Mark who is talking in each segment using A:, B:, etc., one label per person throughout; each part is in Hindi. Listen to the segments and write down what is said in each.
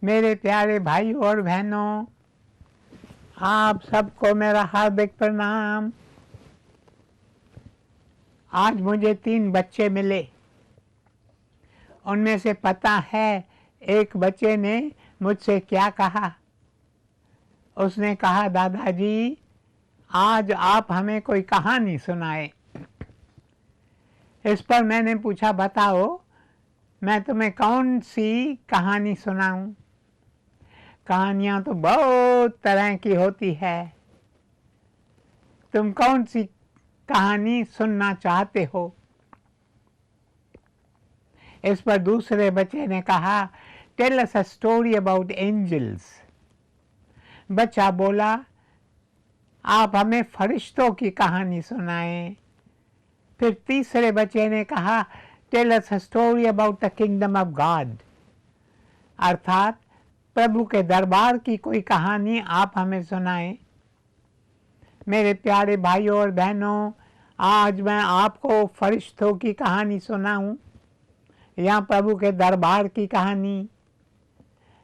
A: मेरे प्यारे भाई और बहनों, आप सबको मेरा हार्दिक प्रणाम। आज मुझे 3 बच्चे मिले। उनमें से पता है एक बच्चे ने मुझसे क्या कहा। उसने कहा, दादाजी आज आप हमें कोई कहानी सुनाए। इस पर मैंने पूछा, बताओ मैं तुम्हें कौन सी कहानी सुनाऊं। कहानियां तो बहुत तरह की होती है, तुम कौन सी कहानी सुनना चाहते हो। इस पर दूसरे बच्चे ने कहा, tell us a story about angels. बच्चा बोला, आप हमें फरिश्तों की कहानी सुनाएं। फिर तीसरे बच्चे ने कहा, tell us a story about the kingdom of God, अर्थात प्रभु के दरबार की कोई कहानी आप हमें सुनाएं। मेरे प्यारे भाइयों और बहनों, आज मैं आपको फरिश्तों की कहानी सुनाऊं या प्रभु के दरबार की कहानी।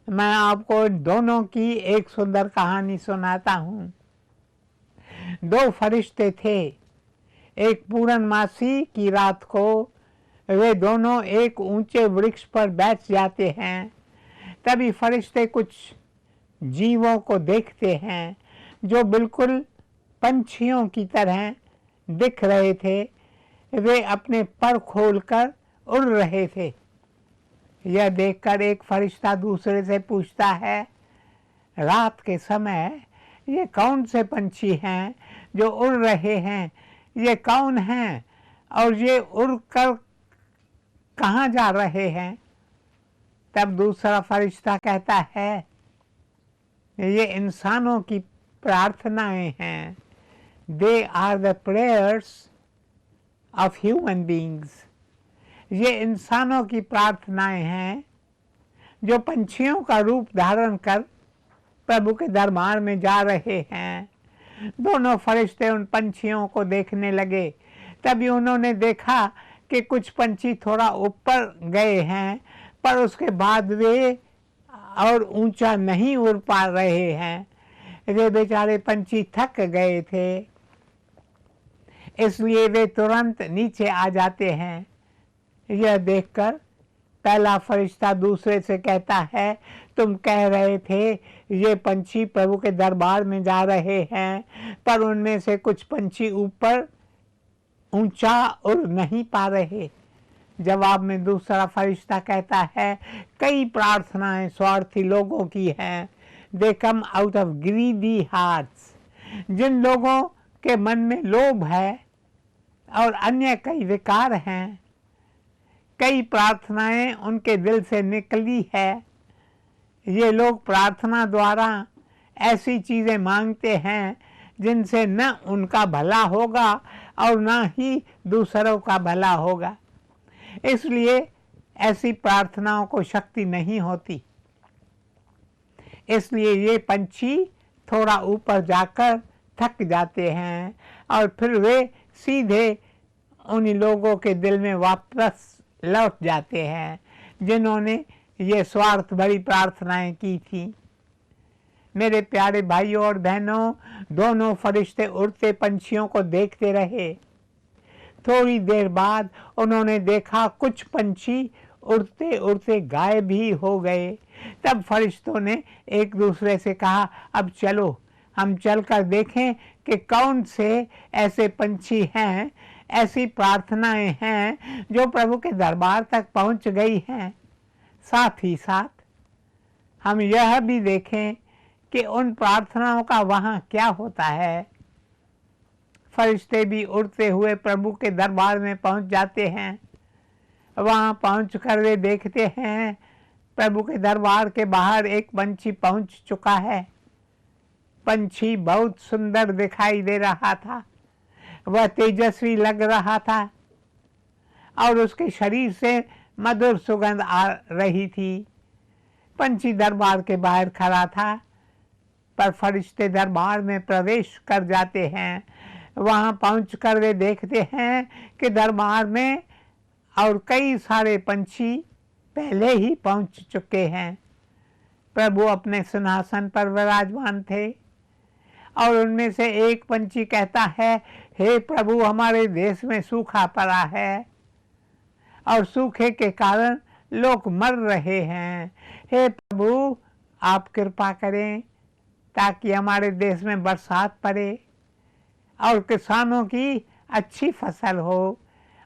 A: मैं आपको दोनों की एक सुंदर कहानी सुनाता हूं। 2 फरिश्ते थे। एक पूर्णमासी की रात को वे दोनों एक ऊंचे वृक्ष पर बैठ जाते हैं। तभी फरिश्ते कुछ जीवों को देखते हैं जो बिल्कुल पंछियों की तरह दिख रहे थे। वे अपने पर खोलकर उड़ रहे थे। यह देखकर एक फरिश्ता दूसरे से पूछता है, रात के समय ये कौन से पंछी हैं जो उड़ रहे हैं? ये कौन हैं और ये उड़कर कहाँ जा रहे हैं? तब दूसरा फरिश्ता कहता है, ये इंसानों की प्रार्थनाएं हैं। They are the prayers of human beings. ये इंसानों की प्रार्थनाएं हैं जो पंछियों का रूप धारण कर प्रभु के दरबार में जा रहे हैं। दोनों फरिश्ते उन पंछियों को देखने लगे। तभी उन्होंने देखा कि कुछ पंछी थोड़ा ऊपर गए हैं, पर उसके बाद वे और ऊंचा नहीं उड़ पा रहे हैं। वे बेचारे पंछी थक गए थे, इसलिए वे तुरंत नीचे आ जाते हैं। यह देखकर पहला फरिश्ता दूसरे से कहता है, तुम कह रहे थे ये पंछी प्रभु के दरबार में जा रहे हैं, पर उनमें से कुछ पंछी ऊपर ऊंचा उड़ नहीं पा रहे। जवाब में दूसरा फरिश्ता कहता है, कई प्रार्थनाएं स्वार्थी लोगों की हैं। They come out of greedy hearts. जिन लोगों के मन में लोभ है और अन्य कई विकार हैं, कई प्रार्थनाएं उनके दिल से निकली है। ये लोग प्रार्थना द्वारा ऐसी चीज़ें मांगते हैं जिनसे न उनका भला होगा और न ही दूसरों का भला होगा। इसलिए ऐसी प्रार्थनाओं को शक्ति नहीं होती। इसलिए ये पंछी थोड़ा ऊपर जाकर थक जाते हैं और फिर वे सीधे उन लोगों के दिल में वापस लौट जाते हैं जिन्होंने ये स्वार्थ भरी प्रार्थनाएं की थी। मेरे प्यारे भाइयों और बहनों, दोनों फरिश्ते उड़ते पंछियों को देखते रहे। थोड़ी देर बाद उन्होंने देखा कुछ पंछी उड़ते उड़ते गायब ही हो गए। तब फरिश्तों ने एक दूसरे से कहा, अब चलो हम चलकर देखें कि कौन से ऐसे पंछी हैं, ऐसी प्रार्थनाएं हैं जो प्रभु के दरबार तक पहुंच गई हैं। साथ ही साथ हम यह भी देखें कि उन प्रार्थनाओं का वहाँ क्या होता है। फरिश्ते भी उड़ते हुए प्रभु के दरबार में पहुंच जाते हैं। वहाँ पहुंचकर वे देखते हैं प्रभु के दरबार के बाहर एक पंछी पहुंच चुका है। पंछी बहुत सुंदर दिखाई दे रहा था, वह तेजस्वी लग रहा था और उसके शरीर से मधुर सुगंध आ रही थी। पंछी दरबार के बाहर खड़ा था, पर फरिश्ते दरबार में प्रवेश कर जाते हैं। वहाँ पहुंचकर वे देखते हैं कि दरबार में और कई सारे पंछी पहले ही पहुंच चुके हैं। प्रभु अपने सिंहासन पर विराजमान थे। और उनमें से एक पंछी कहता है, हे प्रभु, हमारे देश में सूखा पड़ा है और सूखे के कारण लोग मर रहे हैं। हे प्रभु, आप कृपा करें ताकि हमारे देश में बरसात पड़े और किसानों की अच्छी फसल हो,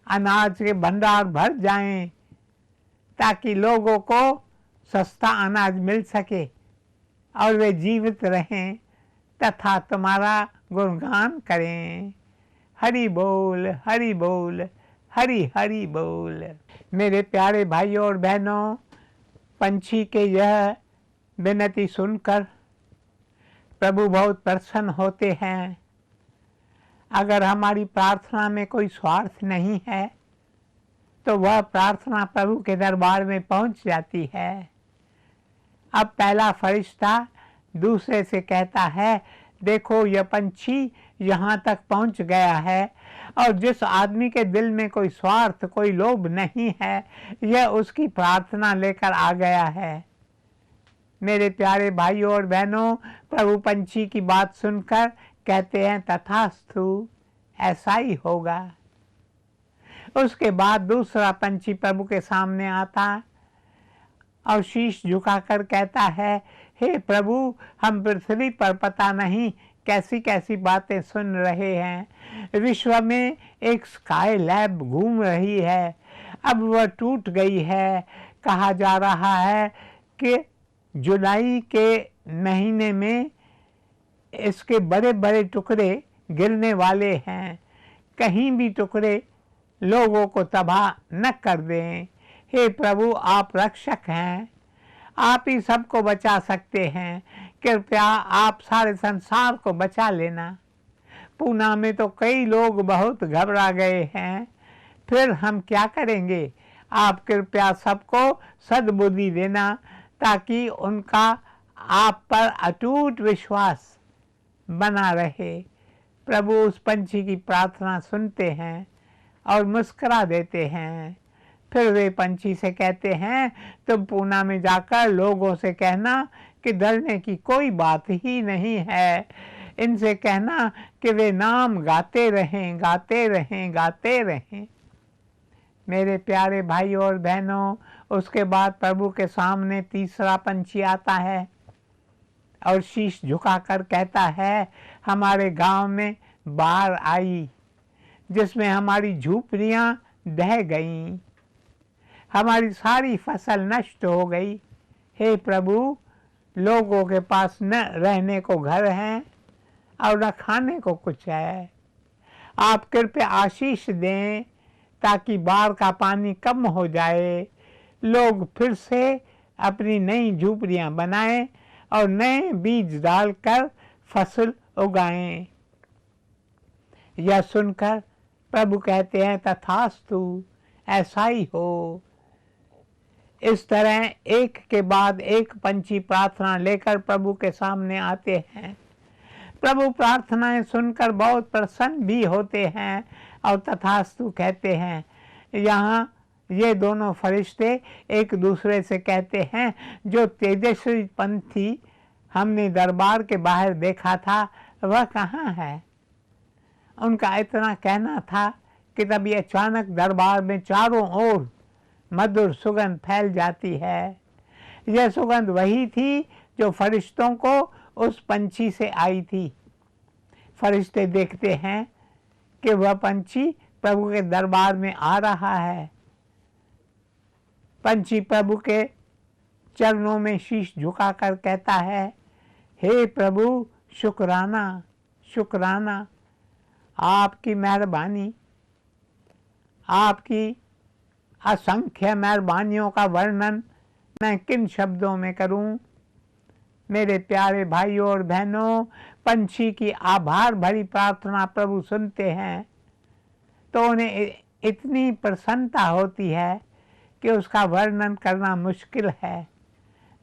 A: अनाज के भंडार भर जाएं ताकि लोगों को सस्ता अनाज मिल सके और वे जीवित रहें तथा तुम्हारा गुणगान करें। हरि बोल, हरि बोल, हरि हरि बोल। मेरे प्यारे भाइयों और बहनों, पंछी के यह विनती सुनकर प्रभु बहुत प्रसन्न होते हैं। अगर हमारी प्रार्थना में कोई स्वार्थ नहीं है तो वह प्रार्थना प्रभु के दरबार में पहुंच जाती है। अब पहला फरिश्ता दूसरे से कहता है, देखो यह पंछी यहाँ तक पहुँच गया है और जिस आदमी के दिल में कोई स्वार्थ, कोई लोभ नहीं है, यह उसकी प्रार्थना लेकर आ गया है। मेरे प्यारे भाइयों और बहनों, प्रभु पंछी की बात सुनकर कहते हैं, तथास्तु, ऐसा ही होगा। उसके बाद दूसरा पंछी प्रभु के सामने आता और शीश झुकाकर कहता है, हे प्रभु, हम पृथ्वी पर पता नहीं कैसी कैसी बातें सुन रहे हैं। विश्व में एक स्काई लैब घूम रही है, अब वह टूट गई है। कहा जा रहा है कि जुलाई के महीने में इसके बड़े बड़े टुकड़े गिरने वाले हैं। कहीं भी टुकड़े लोगों को तबाह न कर दें। हे प्रभु, आप रक्षक हैं, आप ही सबको बचा सकते हैं। कृपया आप सारे संसार को बचा लेना। पूना में तो कई लोग बहुत घबरा गए हैं, फिर हम क्या करेंगे? आप कृपया सबको सद्बुद्धि देना ताकि उनका आप पर अटूट विश्वास बना रहे। प्रभु उस पंछी की प्रार्थना सुनते हैं और मुस्कुरा देते हैं। फिर वे पंछी से कहते हैं, तुम पूना में जाकर लोगों से कहना कि डरने की कोई बात ही नहीं है। इनसे कहना कि वे नाम गाते रहें, गाते रहें, गाते रहें। मेरे प्यारे भाइयों और बहनों, उसके बाद प्रभु के सामने तीसरा पंछी आता है और शीश झुकाकर कहता है, हमारे गांव में बाढ़ आई जिसमें हमारी झोपड़ियां ढह गईं, हमारी सारी फसल नष्ट हो गई। हे प्रभु, लोगों के पास न रहने को घर हैं और न खाने को कुछ है। आप कृपया आशीष दें ताकि बाढ़ का पानी कम हो जाए, लोग फिर से अपनी नई झोपड़ियां बनाएं और नए बीज डालकर फसल उगाएं। यह सुनकर प्रभु कहते हैं, तथास्तु, ऐसा ही हो। इस तरह एक के बाद एक पंछी प्रार्थना लेकर प्रभु के सामने आते हैं। प्रभु प्रार्थनाएं सुनकर बहुत प्रसन्न भी होते हैं और तथास्तु कहते हैं। यहाँ ये दोनों फरिश्ते एक दूसरे से कहते हैं, जो तेजस्वी पंछी हमने दरबार के बाहर देखा था वह कहाँ है? उनका इतना कहना था कि तभी अचानक दरबार में चारों ओर मधुर सुगंध फैल जाती है। यह सुगंध वही थी जो फरिश्तों को उस पंछी से आई थी। फरिश्ते देखते हैं कि वह पंछी प्रभु के दरबार में आ रहा है। पंछी प्रभु के चरणों में शीश झुकाकर कहता है, हे प्रभु, शुक्राना, शुक्राना, आपकी मेहरबानी, आपकी असंख्य मेहरबानियों का वर्णन मैं किन शब्दों में करूं। मेरे प्यारे भाइयों और बहनों, पंछी की आभार भरी प्रार्थना प्रभु सुनते हैं तो उन्हें इतनी प्रसन्नता होती है कि उसका वर्णन करना मुश्किल है।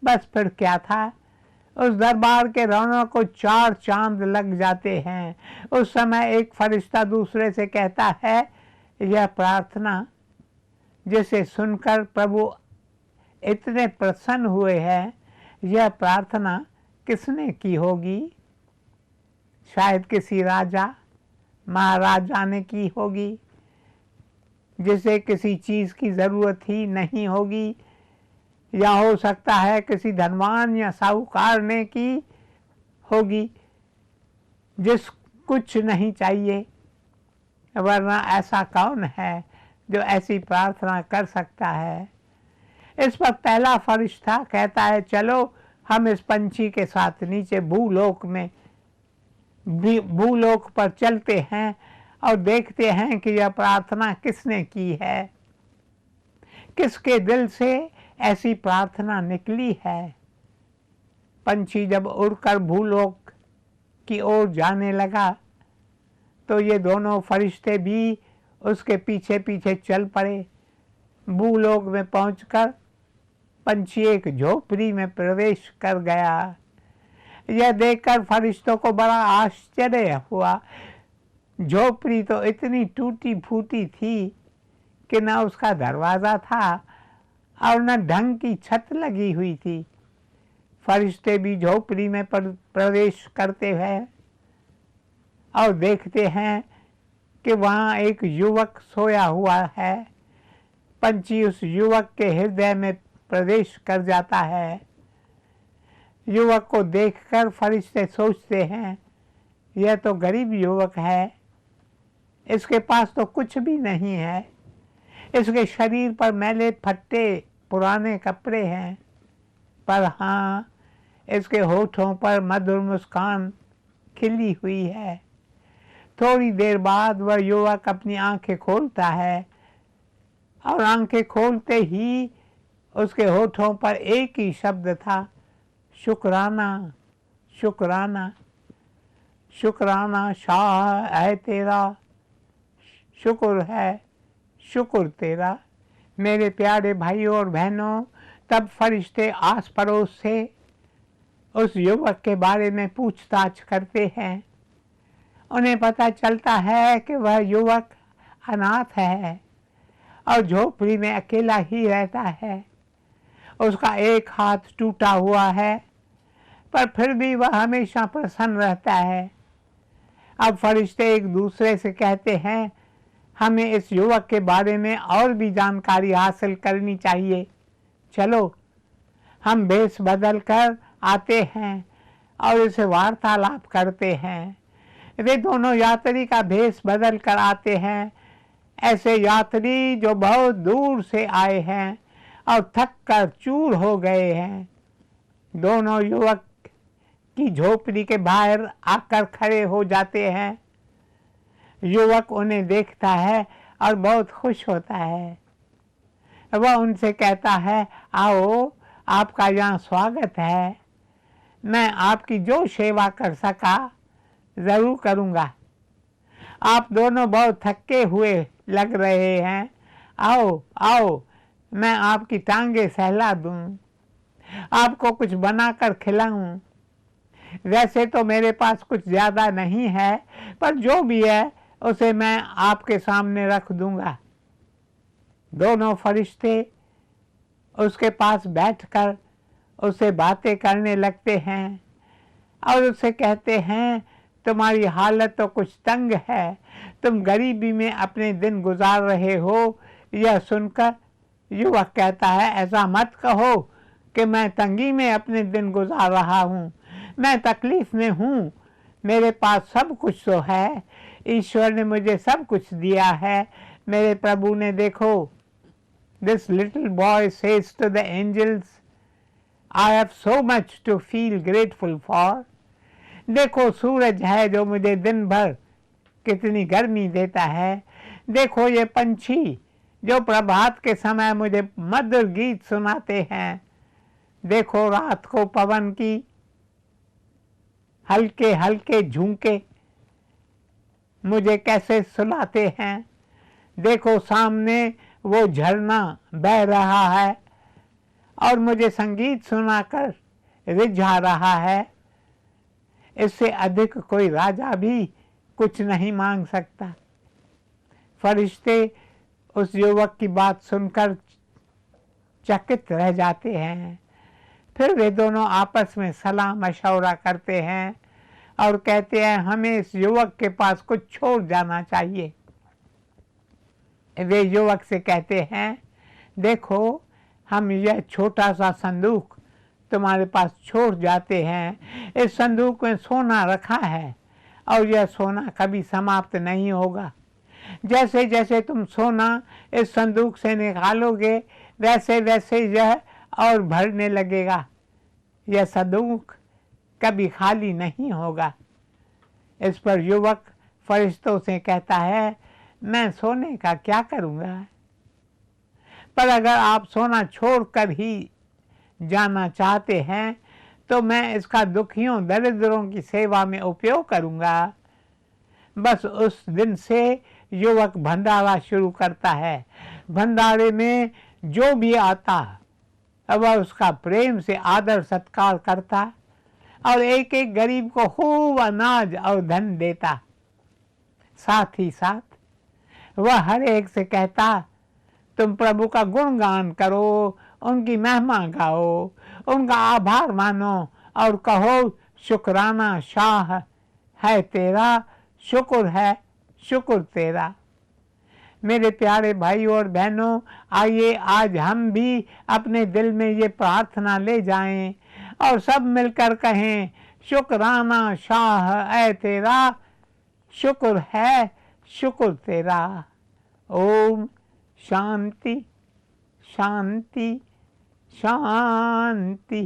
A: बस फिर क्या था, उस दरबार के रौनक को चार चांद लग जाते हैं। उस समय एक फरिश्ता दूसरे से कहता है, यह प्रार्थना जिसे सुनकर प्रभु इतने प्रसन्न हुए हैं, यह प्रार्थना किसने की होगी? शायद किसी राजा महाराजा ने की होगी, जिसे किसी चीज़ की ज़रूरत ही नहीं होगी, या हो सकता है किसी धनवान या साहूकार ने की होगी जिस कुछ नहीं चाहिए। वरना ऐसा कौन है जो ऐसी प्रार्थना कर सकता है? इस पर पहला फरिश्ता कहता है, चलो हम इस पंछी के साथ नीचे भूलोक पर चलते हैं और देखते हैं कि यह प्रार्थना किसने की है, किसके दिल से ऐसी प्रार्थना निकली है। पंछी जब उड़कर भूलोक की ओर जाने लगा तो ये दोनों फरिश्ते भी उसके पीछे पीछे चल पड़े। भूलोक में पहुंचकर पंछी एक झोपड़ी में प्रवेश कर गया। यह देखकर फरिश्तों को बड़ा आश्चर्य हुआ। झोपड़ी तो इतनी टूटी फूटी थी कि न उसका दरवाज़ा था और न ढंग की छत लगी हुई थी। फरिश्ते भी झोपड़ी में प्रवेश करते हैं और देखते हैं कि वहाँ एक युवक सोया हुआ है। पंछी उस युवक के हृदय में प्रवेश कर जाता है। युवक को देखकर फरिश्ते सोचते हैं, यह तो गरीब युवक है, इसके पास तो कुछ भी नहीं है। इसके शरीर पर मैले फट्टे पुराने कपड़े हैं, पर हाँ, इसके होठों पर मधुर मुस्कान खिली हुई है। थोड़ी देर बाद वह युवक अपनी आंखें खोलता है और आंखें खोलते ही उसके होठों पर एक ही शब्द था, शुक्राना शुक्राना शुक्राना। शाह है तेरा, शुक्र है शुक्र तेरा। मेरे प्यारे भाइयों और बहनों, तब फरिश्ते आस पड़ोस से उस युवक के बारे में पूछताछ करते हैं। उन्हें पता चलता है कि वह युवक अनाथ है और झोपड़ी में अकेला ही रहता है। उसका एक हाथ टूटा हुआ है, पर फिर भी वह हमेशा प्रसन्न रहता है। अब फरिश्ते एक दूसरे से कहते हैं, हमें इस युवक के बारे में और भी जानकारी हासिल करनी चाहिए। चलो हम भेष बदल कर आते हैं और इसे वार्तालाप करते हैं। वे दोनों यात्री का भेष बदल कर आते हैं। ऐसे यात्री जो बहुत दूर से आए हैं और थक कर चूर हो गए हैं। दोनों युवक की झोपड़ी के बाहर आकर खड़े हो जाते हैं। युवक उन्हें देखता है और बहुत खुश होता है। वह उनसे कहता है, आओ, आपका यहाँ स्वागत है। मैं आपकी जो सेवा कर सका ज़रूर करूँगा। आप दोनों बहुत थके हुए लग रहे हैं। आओ आओ, मैं आपकी टांगे सहला दूँ, आपको कुछ बनाकर खिलाऊँ। वैसे तो मेरे पास कुछ ज़्यादा नहीं है, पर जो भी है उसे मैं आपके सामने रख दूँगा। दोनों फरिश्ते उसके पास बैठकर उससे बातें करने लगते हैं और उससे कहते हैं, तुम्हारी हालत तो कुछ तंग है, तुम गरीबी में अपने दिन गुजार रहे हो। यह सुनकर युवक कहता है, ऐसा मत कहो कि मैं तंगी में अपने दिन गुजार रहा हूँ। मैं तकलीफ में हूँ। मेरे पास सब कुछ तो है, ईश्वर ने मुझे सब कुछ दिया है। मेरे प्रभु ने देखो, this little boy says to the angels, I have so much to feel grateful for. देखो सूरज है जो मुझे दिन भर कितनी गर्मी देता है। देखो ये पंछी जो प्रभात के समय मुझे मधुर गीत सुनाते हैं। देखो रात को पवन की हल्के हल्के झोंके मुझे कैसे सुलाते हैं। देखो सामने वो झरना बह रहा है और मुझे संगीत सुनाकर रिझा रहा है। इससे अधिक कोई राजा भी कुछ नहीं मांग सकता। फरिश्ते उस युवक की बात सुनकर चकित रह जाते हैं। फिर वे दोनों आपस में सलाह मशवरा करते हैं और कहते हैं हमें इस युवक के पास कुछ छोड़ जाना चाहिए। वे युवक से कहते हैं देखो, हम यह छोटा सा संदूक तुम्हारे पास छोड़ जाते हैं। इस संदूक में सोना रखा है और यह सोना कभी समाप्त नहीं होगा। जैसे जैसे तुम सोना इस संदूक से निकालोगे वैसे वैसे यह और भरने लगेगा। यह संदूक कभी खाली नहीं होगा। इस पर युवक फरिश्तों से कहता है मैं सोने का क्या करूँगा, पर अगर आप सोना छोड़कर ही जाना चाहते हैं तो मैं इसका दुखियों दरिद्रों की सेवा में उपयोग करूँगा। बस उस दिन से युवक भंडारा शुरू करता है। भंडारे में जो भी आता वह उसका प्रेम से आदर सत्कार करता और एक एक गरीब को खूब अनाज और धन देता। साथ ही साथ वह हर एक से कहता तुम प्रभु का गुणगान करो, उनकी महिमा गाओ, उनका आभार मानो और कहो शुक्राना शाह है तेरा, शुक्र है शुक्र तेरा। मेरे प्यारे भाइयों और बहनों, आइए आज हम भी अपने दिल में ये प्रार्थना ले जाएं और सब मिलकर कहें शुक्राना शाह है तेरा, शुक्र है शुक्र तेरा। ओम शांति शांति शांति।